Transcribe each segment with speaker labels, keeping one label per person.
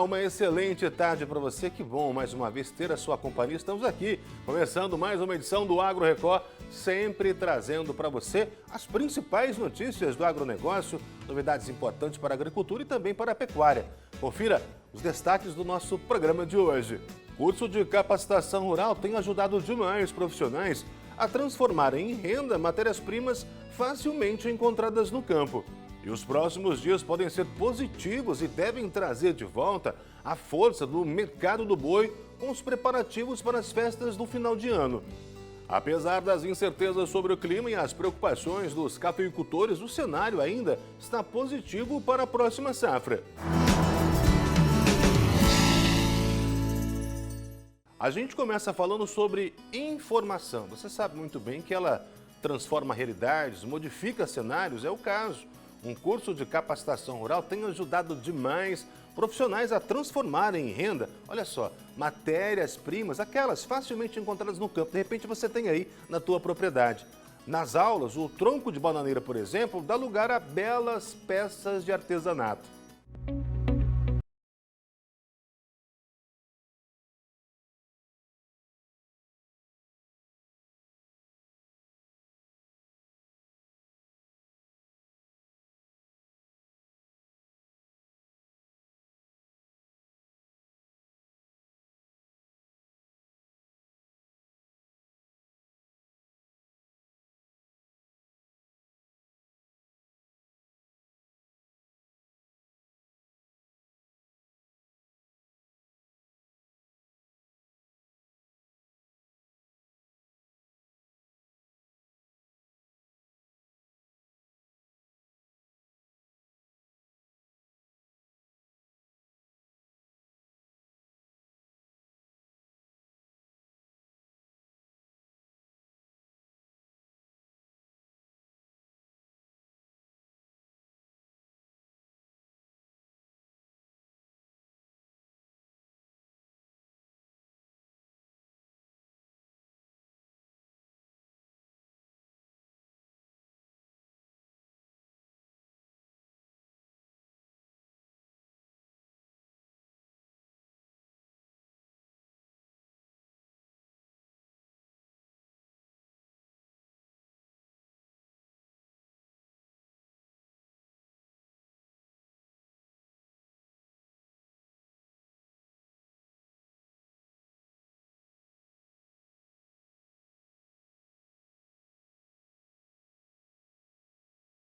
Speaker 1: uma excelente tarde para você. Que bom mais uma vez ter a sua companhia. Estamos aqui, começando mais uma edição do Agro Record, sempre trazendo para você as principais notícias do agronegócio, novidades importantes para a agricultura e também para a pecuária. Confira os destaques do nosso programa de hoje. O curso de capacitação rural tem ajudado demais profissionais a transformarem em renda matérias-primas facilmente encontradas no campo. E os próximos dias podem ser positivos e devem trazer de volta a força do mercado do boi com os preparativos para as festas do final de ano. Apesar das incertezas sobre o clima e as preocupações dos cafeicultores, o cenário ainda está positivo para a próxima safra. A gente começa falando sobre informação. Você sabe muito bem que ela transforma realidades, modifica cenários, é o caso. Um curso de capacitação rural tem ajudado demais profissionais a transformarem em renda, olha só, matérias-primas, aquelas facilmente encontradas no campo. De repente você tem aí na tua propriedade. Nas aulas, o tronco de bananeira, por exemplo, dá lugar a belas peças de artesanato.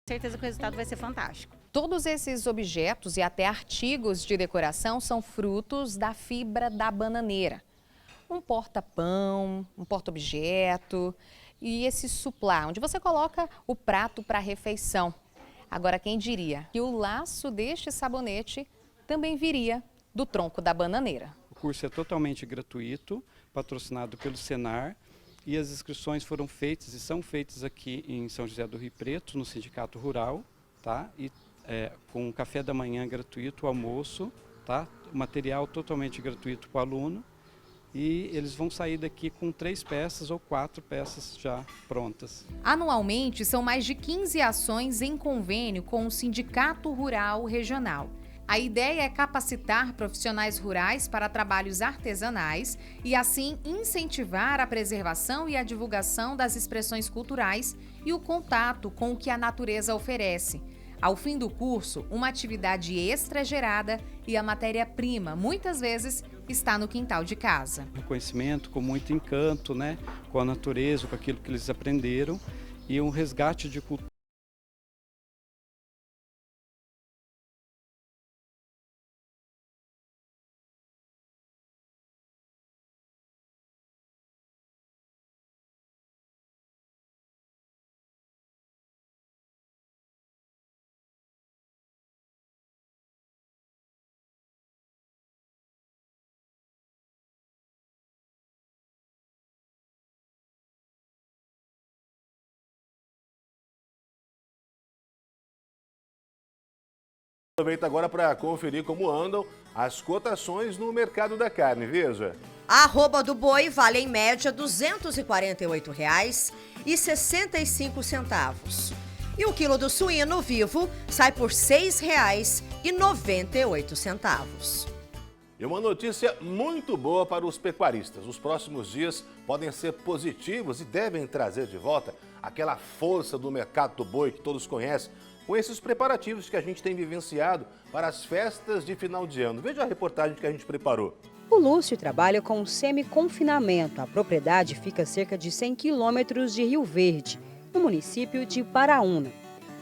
Speaker 2: Certeza que o resultado vai ser fantástico.
Speaker 3: Todos esses objetos e até artigos de decoração são frutos da fibra da bananeira. Um porta-pão, um porta-objeto e esse suplá, onde você coloca o prato para a refeição. Agora, quem diria que o laço deste sabonete também viria do tronco da bananeira.
Speaker 4: O curso é totalmente gratuito, patrocinado pelo Senar. E as inscrições foram feitas e são feitas aqui em São José do Rio Preto, no Sindicato Rural, tá? E com café da manhã gratuito, almoço, tá? Material totalmente gratuito para o aluno. E eles vão sair daqui com 3 peças ou 4 peças já prontas.
Speaker 3: Anualmente, são mais de 15 ações em convênio com o Sindicato Rural Regional. A ideia é capacitar profissionais rurais para trabalhos artesanais e, assim, incentivar a preservação e a divulgação das expressões culturais e o contato com o que a natureza oferece. Ao fim do curso, uma atividade extra é gerada e a matéria-prima, muitas vezes, está no quintal de casa.
Speaker 4: Um conhecimento com muito encanto, né, com a natureza, com aquilo que eles aprenderam e um resgate de cultura.
Speaker 1: Aproveita agora para conferir como andam as cotações no mercado da carne, veja.
Speaker 5: A arroba do boi vale em média R$ 248,65. E o quilo do suíno vivo sai por R$ 6,98.
Speaker 1: E uma notícia muito boa para os pecuaristas. Os próximos dias podem ser positivos e devem trazer de volta aquela força do mercado do boi que todos conhecem, com esses preparativos que a gente tem vivenciado para as festas de final de ano. Veja a reportagem que a gente preparou.
Speaker 6: O Lúcio trabalha com semi-confinamento. A propriedade fica a cerca de 100 quilômetros de Rio Verde, no município de Paraúna.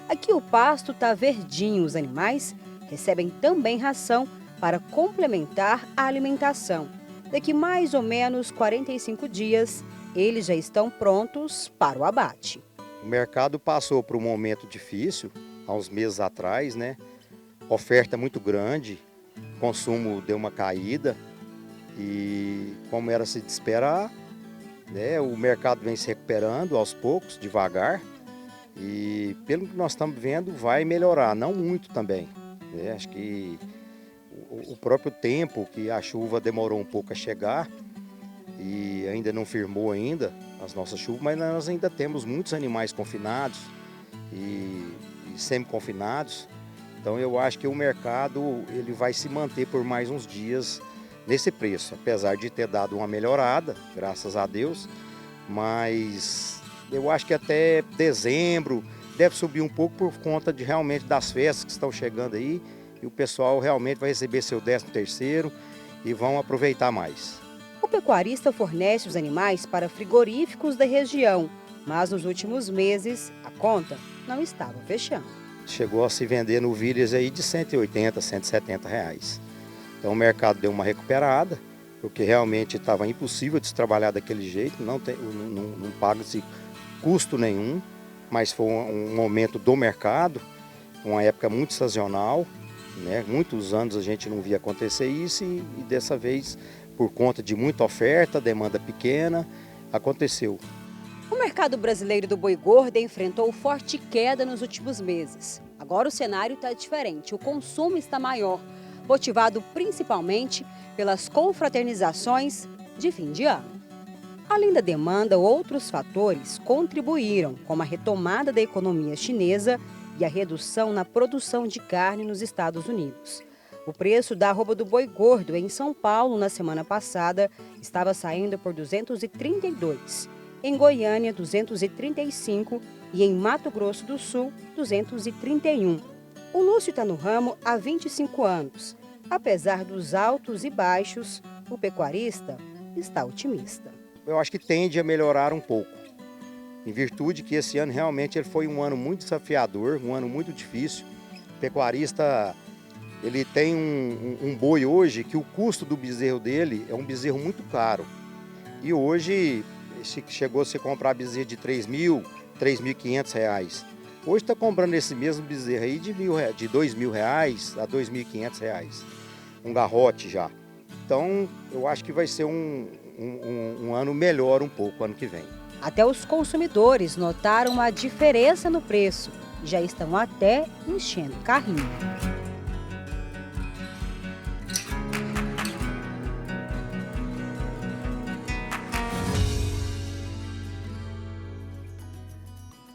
Speaker 6: Aqui o pasto está verdinho, os animais recebem também ração para complementar a alimentação. Daqui mais ou menos 45 dias, eles já estão prontos para o abate.
Speaker 7: O mercado passou por um momento difícil, há uns meses atrás, né? Oferta muito grande, consumo deu uma caída e, como era se de esperar, né, o mercado vem se recuperando aos poucos, devagar, e pelo que nós estamos vendo vai melhorar, não muito também. Né? Acho que o próprio tempo que a chuva demorou um pouco a chegar e ainda não firmou ainda as nossas chuvas, mas nós ainda temos muitos animais confinados e semi-confinados. Então eu acho que o mercado ele vai se manter por mais uns dias nesse preço, apesar de ter dado uma melhorada, graças a Deus, mas eu acho que até dezembro deve subir um pouco por conta de realmente das festas que estão chegando aí e o pessoal realmente vai receber seu 13º e vão aproveitar mais.
Speaker 6: O pecuarista fornece os animais para frigoríficos da região, mas nos últimos meses a conta não estava fechando.
Speaker 7: Chegou a se vender no novilhas aí de 180, 170 reais. Então o mercado deu uma recuperada, porque realmente estava impossível de se trabalhar daquele jeito, não paga-se custo nenhum, mas foi um aumento do mercado, uma época muito sazonal, né? Muitos anos a gente não via acontecer isso e dessa vez, por conta de muita oferta, demanda pequena, aconteceu.
Speaker 6: O mercado brasileiro do boi gordo enfrentou forte queda nos últimos meses. Agora o cenário está diferente, o consumo está maior, motivado principalmente pelas confraternizações de fim de ano. Além da demanda, outros fatores contribuíram, como a retomada da economia chinesa e a redução na produção de carne nos Estados Unidos. O preço da arroba do boi gordo em São Paulo, na semana passada, estava saindo por R$ 232, em Goiânia, R$ 235 e em Mato Grosso do Sul, R$ 231. O Lúcio está no ramo há 25 anos. Apesar dos altos e baixos, o pecuarista está otimista.
Speaker 7: Eu acho que tende a melhorar um pouco, em virtude que esse ano realmente ele foi um ano muito desafiador, um ano muito difícil. O pecuarista ele tem um boi hoje que o custo do bezerro dele é um bezerro muito caro. E hoje chegou a se comprar bezerro de R$ 3.000, R$ 3.500. Hoje está comprando esse mesmo bezerro aí de R$ 2.000 a R$ 2.500. Um garrote já. Então eu acho que vai ser um ano melhor um pouco, ano que vem.
Speaker 6: Até os consumidores notaram a diferença no preço e já estão até enchendo o carrinho.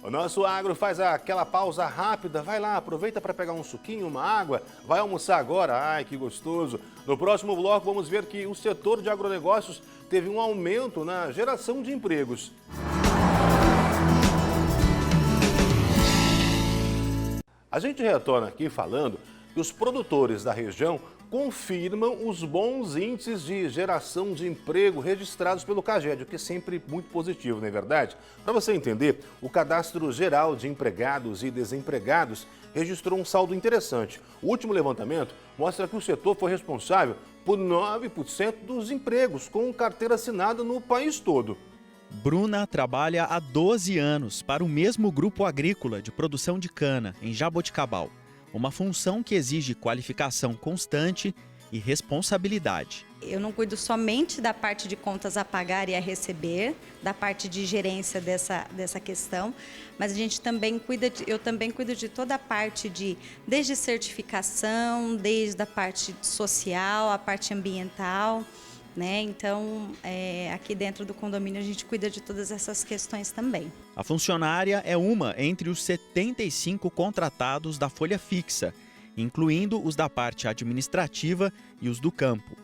Speaker 1: O nosso agro faz aquela pausa rápida, vai lá, aproveita para pegar um suquinho, uma água, vai almoçar agora, ai que gostoso. No próximo bloco vamos ver que o setor de agronegócios teve um aumento na geração de empregos. A gente retorna aqui falando que os produtores da região confirmam os bons índices de geração de emprego registrados pelo CAGED, o que é sempre muito positivo, não é verdade? Para você entender, o Cadastro Geral de Empregados e Desempregados registrou um saldo interessante. O último levantamento mostra que o setor foi responsável por 9% dos empregos com carteira assinada no país todo.
Speaker 8: Bruna trabalha há 12 anos para o mesmo grupo agrícola de produção de cana, em Jaboticabal. Uma função que exige qualificação constante e responsabilidade.
Speaker 2: Eu não cuido somente da parte de contas a pagar e a receber, da parte de gerência dessa questão, mas a gente também eu também cuido de toda a parte desde certificação, desde a parte social, a parte ambiental, né? Então, aqui dentro do condomínio a gente cuida de todas essas questões também.
Speaker 8: A funcionária é uma entre os 75 contratados da folha fixa, incluindo os da parte administrativa e os do campo.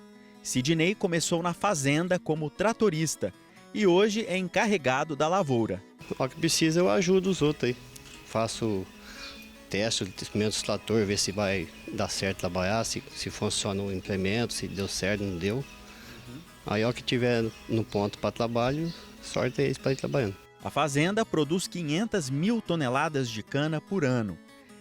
Speaker 8: Sidney começou na fazenda como tratorista e hoje é encarregado da lavoura.
Speaker 9: O que precisa eu ajudo os outros aí. Faço teste, experimento o trator, ver se vai dar certo trabalhar, se funciona o implemento, se deu certo, não deu. Aí o que tiver no ponto para trabalho, sorte é esse para ir trabalhando.
Speaker 8: A fazenda produz 500 mil toneladas de cana por ano.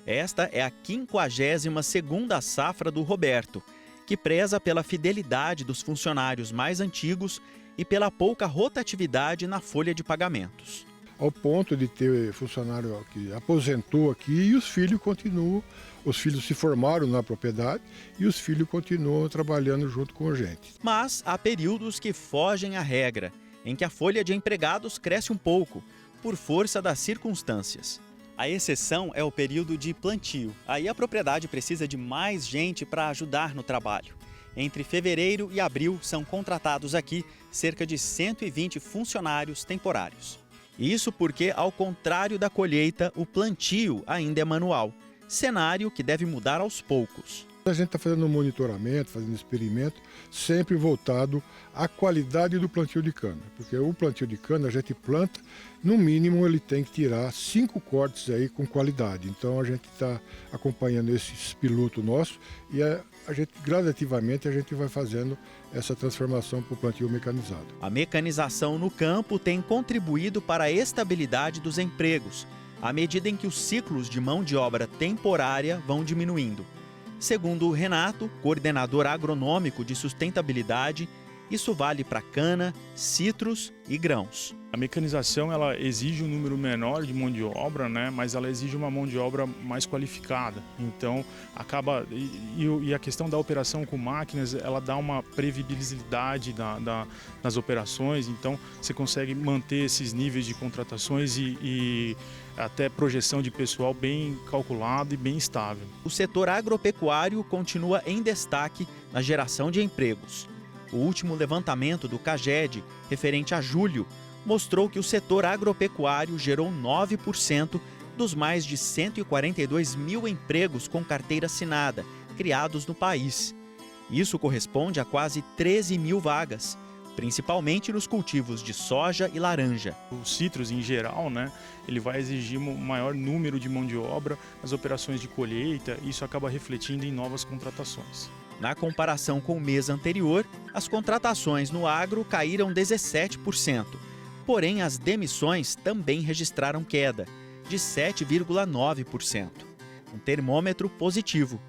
Speaker 8: Esta é a 52ª safra do Roberto, que preza pela fidelidade dos funcionários mais antigos e pela pouca rotatividade na folha de pagamentos.
Speaker 10: Ao ponto de ter funcionário que aposentou aqui e os filhos continuam, os filhos se formaram na propriedade e os filhos continuam trabalhando junto com a gente.
Speaker 8: Mas há períodos que fogem à regra, em que a folha de empregados cresce um pouco, por força das circunstâncias. A exceção é o período de plantio. Aí a propriedade precisa de mais gente para ajudar no trabalho. Entre fevereiro e abril são contratados aqui cerca de 120 funcionários temporários. Isso porque, ao contrário da colheita, o plantio ainda é manual, cenário que deve mudar aos poucos.
Speaker 10: A gente está fazendo um monitoramento, fazendo experimento, sempre voltado à qualidade do plantio de cana. Porque o plantio de cana a gente planta, no mínimo ele tem que tirar 5 cortes aí com qualidade. Então a gente está acompanhando esses pilotos nossos e a gente gradativamente a gente vai fazendo essa transformação para o plantio mecanizado.
Speaker 8: A mecanização no campo tem contribuído para a estabilidade dos empregos, à medida em que os ciclos de mão de obra temporária vão diminuindo. Segundo o Renato, coordenador agronômico de sustentabilidade, isso vale para cana, citros e grãos.
Speaker 11: A mecanização ela exige um número menor de mão de obra, né? Mas ela exige uma mão de obra mais qualificada. Então acaba e a questão da operação com máquinas ela dá uma previsibilidade nas operações. Então você consegue manter esses níveis de contratações e até projeção de pessoal bem calculado e bem estável.
Speaker 8: O setor agropecuário continua em destaque na geração de empregos. O último levantamento do CAGED, referente a julho, mostrou que o setor agropecuário gerou 9% dos mais de 142 mil empregos com carteira assinada, criados no país. Isso corresponde a quase 13 mil vagas, principalmente nos cultivos de soja e laranja.
Speaker 11: Os citros, em geral, né, ele vai exigir um maior número de mão de obra nas operações de colheita e isso acaba refletindo em novas contratações.
Speaker 8: Na comparação com o mês anterior, as contratações no agro caíram 17%. Porém, as demissões também registraram queda, de 7,9%. Um termômetro positivo.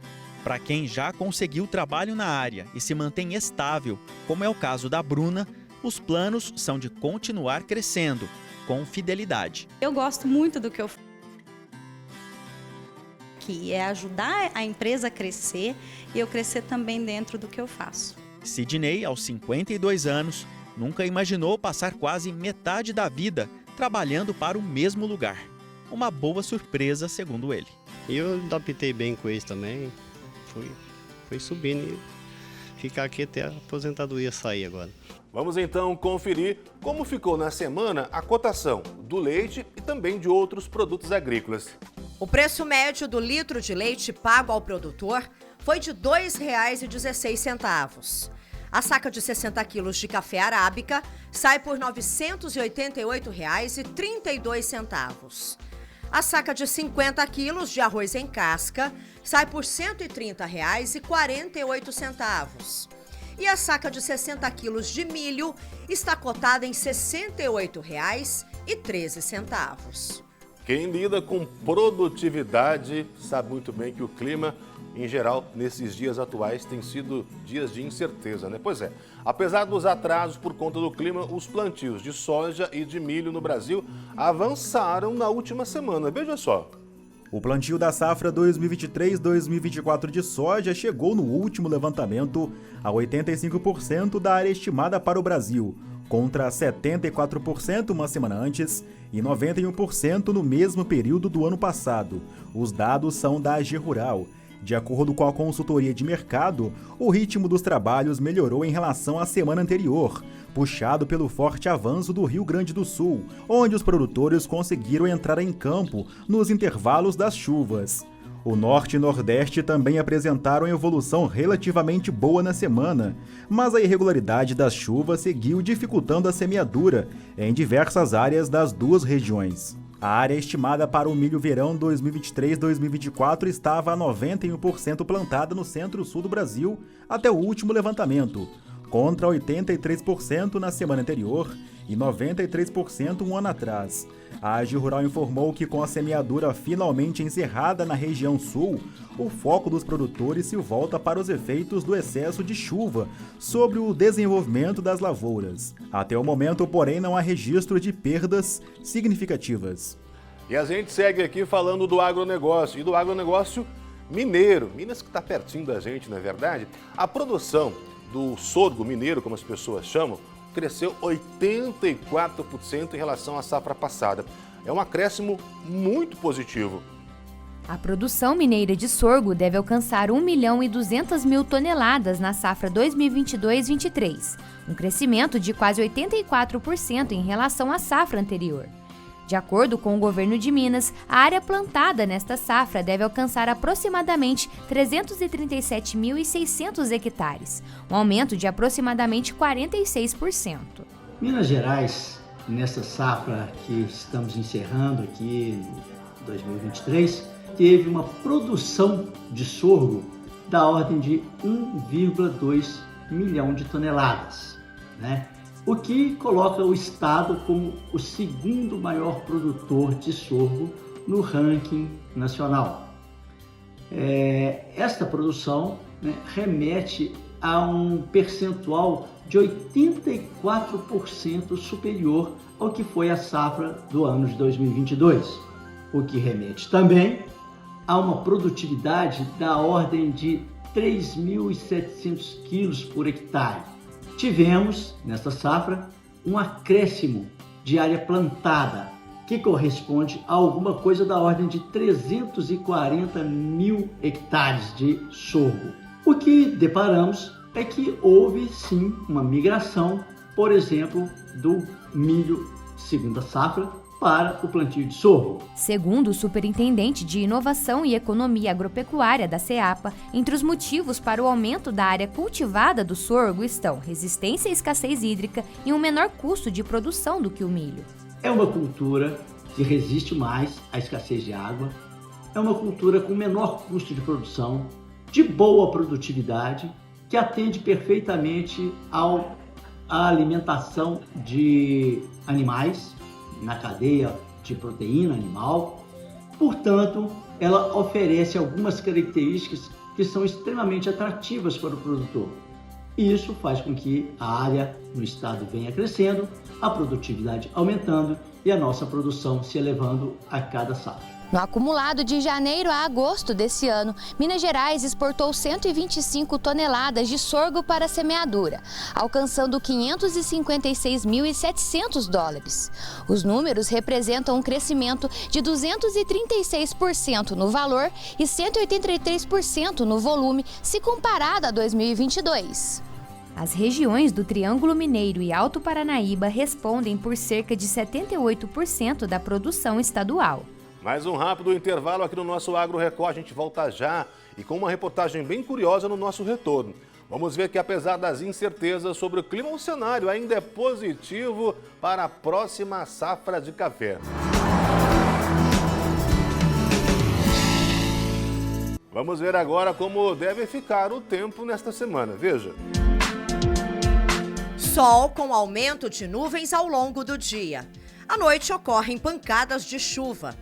Speaker 8: Para quem já conseguiu trabalho na área e se mantém estável, como é o caso da Bruna, os planos são de continuar crescendo, com fidelidade.
Speaker 2: Eu gosto muito do que eu faço, que é ajudar a empresa a crescer e eu crescer também dentro do que eu faço.
Speaker 8: Sidney, aos 52 anos, nunca imaginou passar quase metade da vida trabalhando para o mesmo lugar. Uma boa surpresa, segundo ele.
Speaker 9: E eu adaptei bem com isso também. Fui subindo e ficar aqui até a aposentadoria sair agora.
Speaker 1: Vamos então conferir como ficou na semana a cotação do leite e também de outros produtos agrícolas.
Speaker 5: O preço médio do litro de leite pago ao produtor foi de R$ 2,16. A saca de 60 quilos de café arábica sai por R$ 988,32. A saca de 50 quilos de arroz em casca sai por R$ 130,48. E a saca de 60 quilos de milho está cotada em R$ 68,13.
Speaker 1: Quem lida com produtividade sabe muito bem que o clima, em geral, nesses dias atuais, tem sido dias de incerteza, né? Pois é, apesar dos atrasos por conta do clima, os plantios de soja e de milho no Brasil avançaram na última semana. Veja só.
Speaker 12: O plantio da safra 2023-2024 de soja chegou no último levantamento a 85% da área estimada para o Brasil, contra 74% uma semana antes e 91% no mesmo período do ano passado. Os dados são da AG Rural. De acordo com a consultoria de mercado, o ritmo dos trabalhos melhorou em relação à semana anterior, puxado pelo forte avanço do Rio Grande do Sul, onde os produtores conseguiram entrar em campo nos intervalos das chuvas. O Norte e Nordeste também apresentaram evolução relativamente boa na semana, mas a irregularidade das chuvas seguiu dificultando a semeadura em diversas áreas das duas regiões. A área estimada para o milho verão 2023-2024 estava a 91% plantada no centro-sul do Brasil até o último levantamento, contra 83% na semana anterior e 93% um ano atrás. A AgRural informou que com a semeadura finalmente encerrada na região sul, o foco dos produtores se volta para os efeitos do excesso de chuva sobre o desenvolvimento das lavouras. Até o momento, porém, não há registro de perdas significativas.
Speaker 1: E a gente segue aqui falando do agronegócio e do agronegócio mineiro. Minas que está pertinho da gente, não é verdade? A produção do sorgo mineiro, como as pessoas chamam, cresceu 84% em relação à safra passada. É um acréscimo muito positivo.
Speaker 13: A produção mineira de sorgo deve alcançar 1.200.000 toneladas na safra 2022-23, um crescimento de quase 84% em relação à safra anterior. De acordo com o governo de Minas, a área plantada nesta safra deve alcançar aproximadamente 337.600 hectares, um aumento de aproximadamente 46%.
Speaker 14: Minas Gerais, nessa safra que estamos encerrando aqui em 2023, teve uma produção de sorgo da ordem de 1,2 milhão de toneladas, né? O que coloca o estado como o segundo maior produtor de sorgo no ranking nacional. Esta produção, né, remete a um percentual de 84% superior ao que foi a safra do ano de 2022, o que remete também a uma produtividade da ordem de 3.700 quilos por hectare. Tivemos, nesta safra, um acréscimo de área plantada, que corresponde a alguma coisa da ordem de 340 mil hectares de sorgo. O que deparamos é que houve, sim, uma migração, por exemplo, do milho segunda safra para o plantio de sorgo.
Speaker 13: Segundo o superintendente de Inovação e Economia Agropecuária da CEAPA, entre os motivos para o aumento da área cultivada do sorgo estão resistência à escassez hídrica e um menor custo de produção do que o milho.
Speaker 14: É uma cultura que resiste mais à escassez de água, é uma cultura com menor custo de produção, de boa produtividade, que atende perfeitamente à alimentação de animais, na cadeia de proteína animal. Portanto, ela oferece algumas características que são extremamente atrativas para o produtor. E isso faz com que a área no estado venha crescendo, a produtividade aumentando e a nossa produção se elevando a cada safra.
Speaker 13: No acumulado de janeiro a agosto desse ano, Minas Gerais exportou 125 toneladas de sorgo para semeadura, alcançando 556.700 dólares. Os números representam um crescimento de 236% no valor e 183% no volume, se comparado a 2022. As regiões do Triângulo Mineiro e Alto Paranaíba respondem por cerca de 78% da produção estadual.
Speaker 1: Mais um rápido intervalo aqui no nosso Agro Record. A gente volta já e com uma reportagem bem curiosa no nosso retorno. Vamos ver que apesar das incertezas sobre o clima, o cenário ainda é positivo para a próxima safra de café. Vamos ver agora como deve ficar o tempo nesta semana. Veja.
Speaker 5: Sol com aumento de nuvens ao longo do dia. À noite ocorrem pancadas de chuva.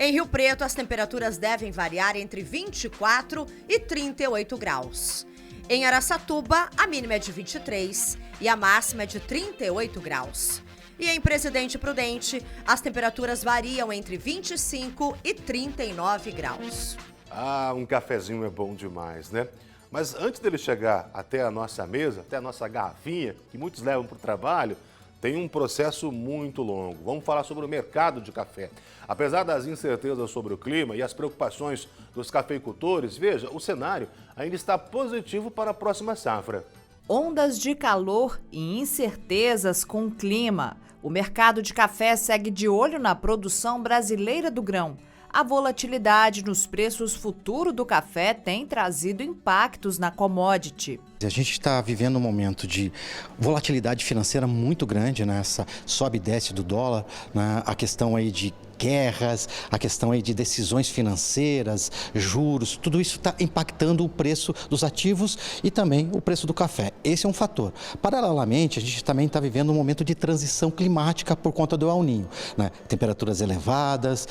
Speaker 5: Em Rio Preto, as temperaturas devem variar entre 24 e 38 graus. Em Araçatuba, a mínima é de 23 e a máxima é de 38 graus. E em Presidente Prudente, as temperaturas variam entre 25 e 39 graus.
Speaker 1: Ah, um cafezinho é bom demais, né? Mas antes dele chegar até a nossa mesa, até a nossa garrafinha, que muitos levam para o trabalho, tem um processo muito longo. Vamos falar sobre o mercado de café. Apesar das incertezas sobre o clima e as preocupações dos cafeicultores, veja, o cenário ainda está positivo para a próxima safra.
Speaker 15: Ondas de calor e incertezas com o clima. O mercado de café segue de olho na produção brasileira do grão. A volatilidade nos preços futuros do café tem trazido impactos na commodity.
Speaker 16: A gente está vivendo um momento de volatilidade financeira muito grande, né? Essa sobe e desce do dólar, né? A questão aí de guerras, a questão aí de decisões financeiras, juros, tudo isso está impactando o preço dos ativos e também o preço do café. Esse é um fator. Paralelamente, a gente também está vivendo um momento de transição climática por conta do El Niño, né? Temperaturas elevadas,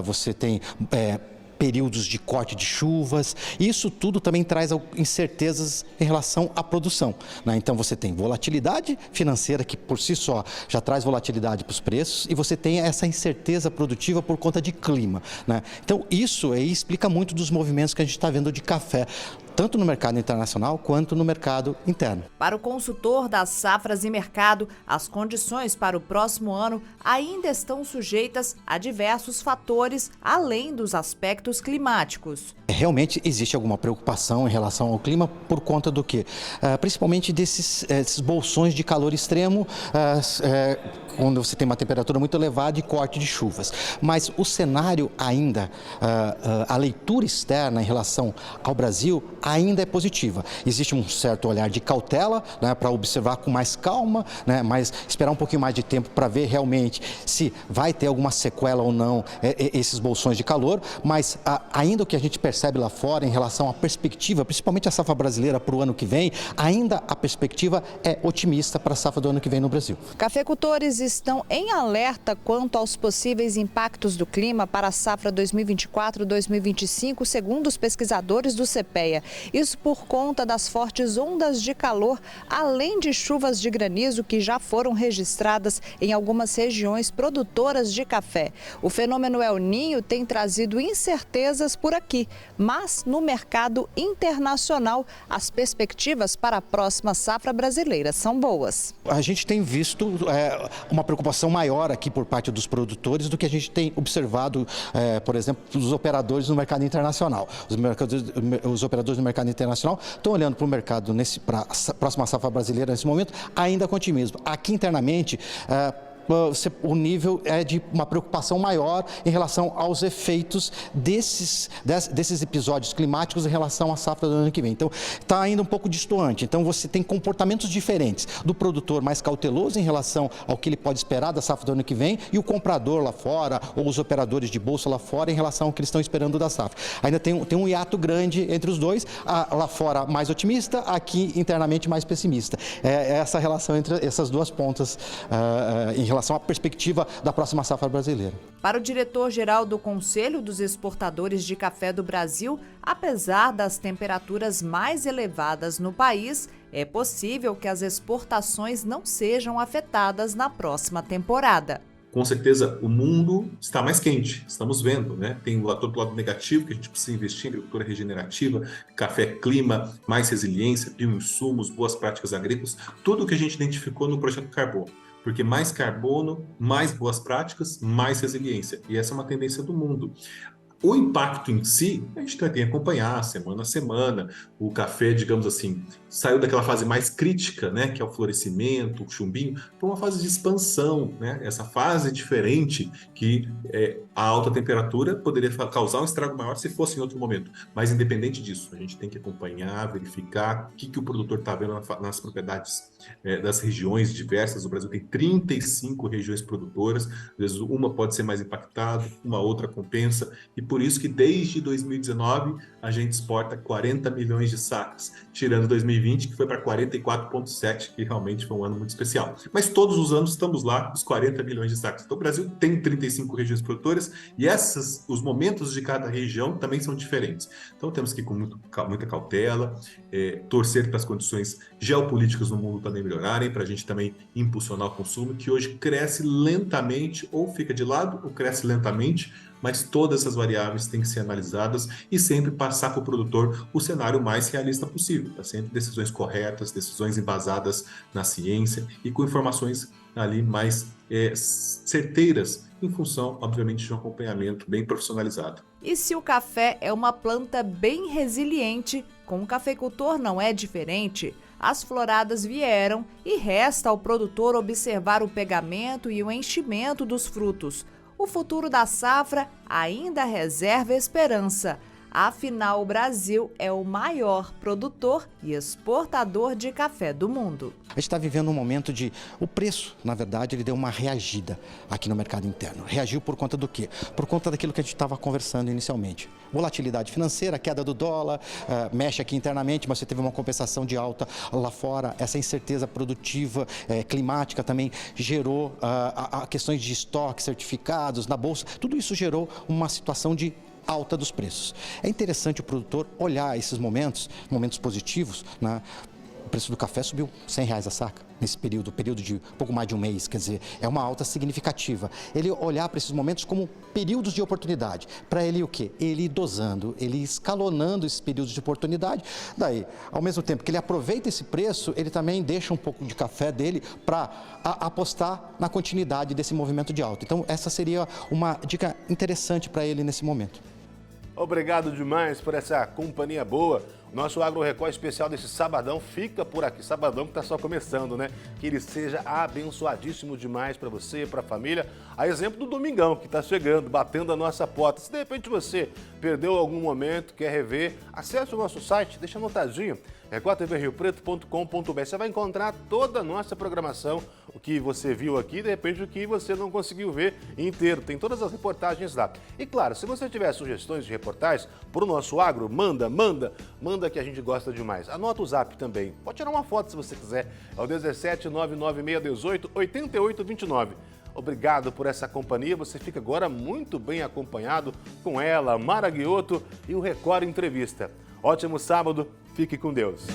Speaker 16: você tem períodos de corte de chuvas, isso tudo também traz incertezas em relação à produção, né? Então você tem volatilidade financeira, que por si só já traz volatilidade para os preços, e você tem essa incerteza produtiva por conta de clima, né? Então isso aí explica muito dos movimentos que a gente está vendo de café, tanto no mercado internacional quanto no mercado interno.
Speaker 15: Para o consultor das safras e mercado, as condições para o próximo ano ainda estão sujeitas a diversos fatores, além dos aspectos climáticos.
Speaker 16: Realmente existe alguma preocupação em relação ao clima por conta do quê? Principalmente desses bolsões de calor extremo, quando você tem uma temperatura muito elevada e corte de chuvas. Mas o cenário ainda, a leitura externa em relação ao Brasil ainda é positiva. Existe um certo olhar de cautela, né, para observar com mais calma, né, mas esperar um pouquinho mais de tempo para ver realmente se vai ter alguma sequela ou não esses bolsões de calor, mas ainda o que a gente percebe lá fora em relação à perspectiva, principalmente a safra brasileira para o ano que vem, ainda a perspectiva é otimista para a safra do ano que vem no Brasil.
Speaker 15: Cafeicultores estão em alerta quanto aos possíveis impactos do clima para a safra 2024-2025, segundo os pesquisadores do CPEA. Isso por conta das fortes ondas de calor, além de chuvas de granizo que já foram registradas em algumas regiões produtoras de café. O fenômeno El Niño tem trazido incertezas por aqui, mas no mercado internacional as perspectivas para a próxima safra brasileira são boas.
Speaker 16: A gente tem visto uma preocupação maior aqui por parte dos produtores do que a gente tem observado, por exemplo, dos operadores no mercado internacional. Os operadores no mercado internacional estão olhando para o mercado para a próxima safra brasileira nesse momento ainda com otimismo. Aqui internamente, o nível é de uma preocupação maior em relação aos efeitos desses episódios climáticos em relação à safra do ano que vem. Então, está ainda um pouco distoante. Então, você tem comportamentos diferentes do produtor mais cauteloso em relação ao que ele pode esperar da safra do ano que vem e o comprador lá fora ou os operadores de bolsa lá fora em relação ao que eles estão esperando da safra. Ainda tem um hiato grande entre os dois, lá fora mais otimista, aqui internamente mais pessimista. É essa relação entre essas duas pontas em relação à perspectiva da próxima safra brasileira.
Speaker 15: Para o diretor-geral do Conselho dos Exportadores de Café do Brasil, apesar das temperaturas mais elevadas no país, é possível que as exportações não sejam afetadas na próxima temporada.
Speaker 17: Com certeza, o mundo está mais quente, estamos vendo, né? Tem o lado negativo, que a gente precisa investir em agricultura regenerativa, café, clima, mais resiliência, bioinsumos, boas práticas agrícolas, tudo o que a gente identificou no Projeto Carbono. Porque mais carbono, mais boas práticas, mais resiliência. E essa é uma tendência do mundo. O impacto em si, a gente tem que acompanhar semana a semana. O café, digamos assim, saiu daquela fase mais crítica, né, que é o florescimento, o chumbinho, para uma fase de expansão, né? Essa fase diferente que a alta temperatura poderia causar um estrago maior se fosse em outro momento. Mas independente disso, a gente tem que acompanhar, verificar o que o produtor está vendo nas propriedades das regiões diversas. O Brasil tem 35 regiões produtoras, às vezes uma pode ser mais impactada, uma outra compensa, e por isso que desde 2019 a gente exporta 40 milhões de sacas, tirando 2020, que foi para 44,7, que realmente foi um ano muito especial. Mas todos os anos estamos lá, os 40 milhões de sacas. Então o Brasil tem 35 regiões produtoras e os momentos de cada região também são diferentes. Então temos que ir com muita cautela, torcer para as condições geopolíticas no mundo também melhorarem, para a gente também impulsionar o consumo, que hoje cresce lentamente, ou fica de lado, ou cresce lentamente, mas todas essas variáveis têm que ser analisadas e sempre passar para o produtor o cenário mais realista possível, para sempre decisões corretas, decisões embasadas na ciência e com informações ali mais certeiras, em função, obviamente, de um acompanhamento bem profissionalizado.
Speaker 15: E se o café é uma planta bem resiliente, com o cafeicultor não é diferente. As floradas vieram e resta ao produtor observar o pegamento e o enchimento dos frutos. o futuro da safra ainda reserva esperança. Afinal, o Brasil é o maior produtor e exportador de café do mundo.
Speaker 16: A gente está vivendo um momento de... O preço, na verdade, ele deu uma reagida aqui no mercado interno. Reagiu por conta do quê? Por conta daquilo que a gente estava conversando inicialmente. Volatilidade financeira, queda do dólar, mexe aqui internamente, mas você teve uma compensação de alta lá fora. Essa incerteza produtiva, climática também gerou questões de estoque, certificados na bolsa. Tudo isso gerou uma situação de alta dos preços. É interessante o produtor olhar esses momentos positivos, né? O preço do café subiu R$100 a saca nesse período de pouco mais de um mês, quer dizer, é uma alta significativa. Ele olhar para esses momentos como períodos de oportunidade, para ele o quê? Ele ir dosando, ele escalonando esses períodos de oportunidade, daí, ao mesmo tempo que ele aproveita esse preço, ele também deixa um pouco de café dele para apostar na continuidade desse movimento de alta. Então, essa seria uma dica interessante para ele nesse momento.
Speaker 1: Obrigado demais por essa companhia boa. Nosso Agro Record especial desse sabadão fica por aqui. Sabadão que está só começando, né? Que ele seja abençoadíssimo demais para você, para a família. A exemplo do domingão que está chegando, batendo a nossa porta. Se de repente você perdeu algum momento, quer rever, acesse o nosso site, deixa anotadinho, recordtvRiopreto.com.br. Você vai encontrar toda a nossa programação, o que você viu aqui, de repente o que você não conseguiu ver inteiro. Tem todas as reportagens lá. E claro, se você tiver sugestões de reportagens para o nosso agro, manda que a gente gosta demais. Anota o zap também. Pode tirar uma foto se você quiser. É o 17 99618 8829. Obrigado por essa companhia. Você fica agora muito bem acompanhado com ela, Mara Guiotto e o Record Entrevista. Ótimo sábado. Fique com Deus.